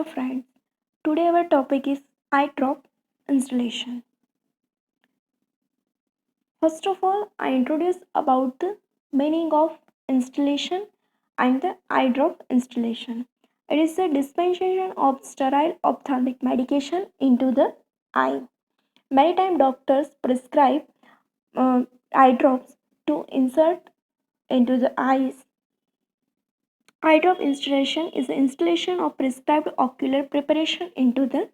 friends, today our topic is eye drop installation. First of all, I introduce about the meaning of installation and the eye drop installation. It is the dispensation of sterile ophthalmic medication into the eye. Many times doctors prescribe uh, eye drops to insert into the eyes. Eye drop installation is the installation of prescribed ocular preparation into the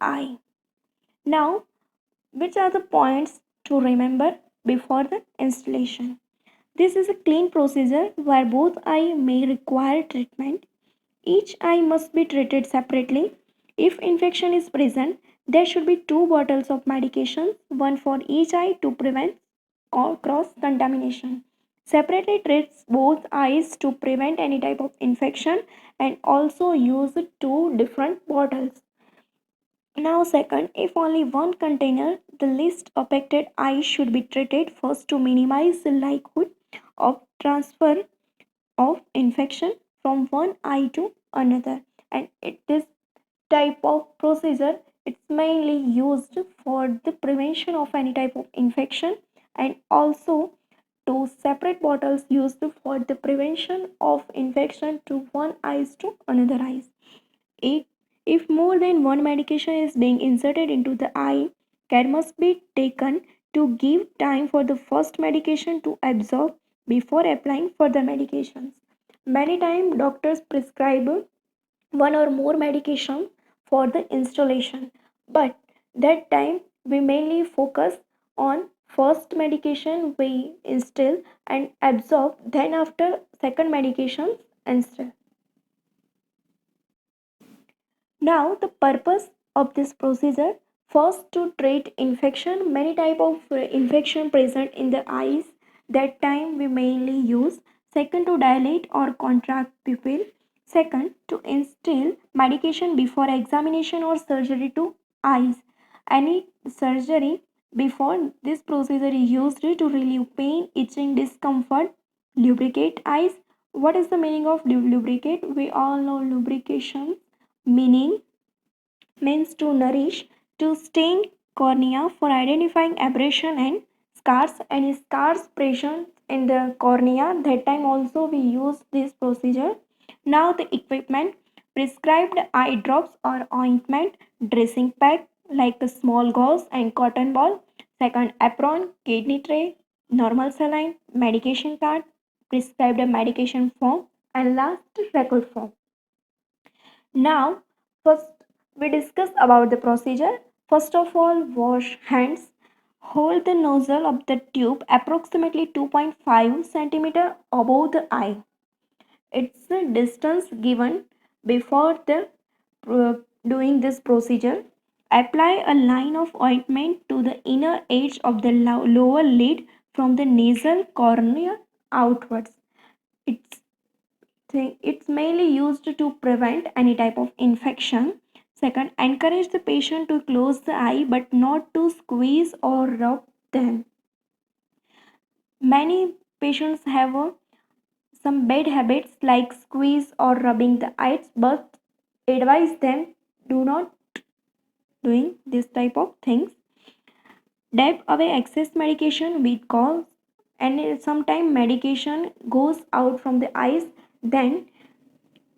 eye. Now, which are the points to remember before the installation? This is a clean procedure where both eye may require treatment. Each eye must be treated separately. If infection is present, there should be two bottles of medication, one for each eye to prevent cross contamination. Separately treats both eyes to prevent any type of infection and also use two different bottles. Now, second, if only one container, the least affected eye should be treated first to minimize the likelihood of transfer of infection from one eye to another. And this type of procedure it's mainly used for the prevention of any type of infection and also to separate bottles used for the prevention of infection to one eyes to another eyes. If, if more than one medication is being inserted into the eye, care must be taken to give time for the first medication to absorb before applying further medications. Many times doctors prescribe one or more medication for the installation, but that time we mainly focus on first medication we instill and absorb, then after second medication instill. Now, the purpose of this procedure first to treat infection, many type of infection present in the eyes. That time we mainly use. Second, to dilate or contract pupil. Second, to instill medication before examination or surgery to eyes. Any surgery before this procedure is used to relieve pain, itching, discomfort, lubricate eyes. What is the meaning of lubricate? We all know lubrication meaning means to nourish, to stain cornea for identifying abrasion and scars. Any scars present in the cornea, that time also we use this procedure. Now the equipment, prescribed eye drops or ointment, dressing pack like a small gauze and cotton ball. Second, apron, kidney tray, normal saline, medication card, prescribed medication form, and last record form. Now, first we discuss about the procedure. First of all, wash hands. Hold the nozzle of the tube approximately 2.5 centimeter above the eye. It's the distance given before the doing this procedure. Apply a line of ointment to the inner edge of the lower lid from the nasal cornea outwards. It's it's mainly used to prevent any type of infection. Second, encourage the patient to close the eye but not to squeeze or rub them. Many patients have some bad habits like squeeze or rubbing the eyes, but advise them do not doing this type of things. Dab away excess medication with gauze, and sometimes medication goes out from the eyes, then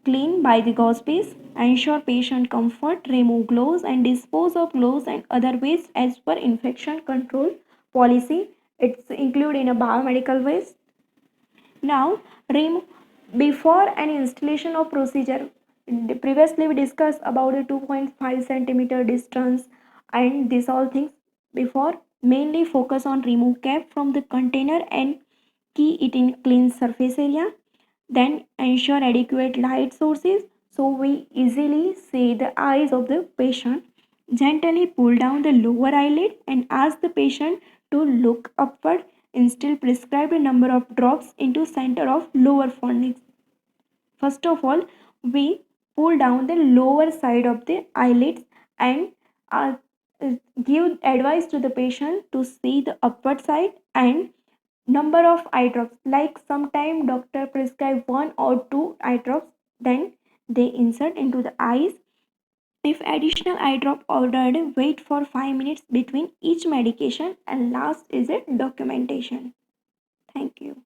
clean by the gauze piece. Ensure patient comfort, remove gloves and dispose of gloves and other waste as per infection control policy. It's included in a biomedical waste. Now, before any installation of procedure, previously we discussed about the 2.5 centimeter distance and these all things. Before, mainly focus on remove cap from the container and keep it in clean surface area. Then ensure adequate light sources so we easily see the eyes of the patient. Gently pull down the lower eyelid and ask the patient to look upward. Instill prescribed number of drops into center of lower fornix. First of all, we pull down the lower side of the eyelids and uh, give advice to the patient to see the upward side and number of eye drops. Like sometime doctor prescribe one or two eye drops, then they insert into the eyes. If additional eye drop ordered, wait for 5 minutes between each medication, and last is a documentation. Thank you.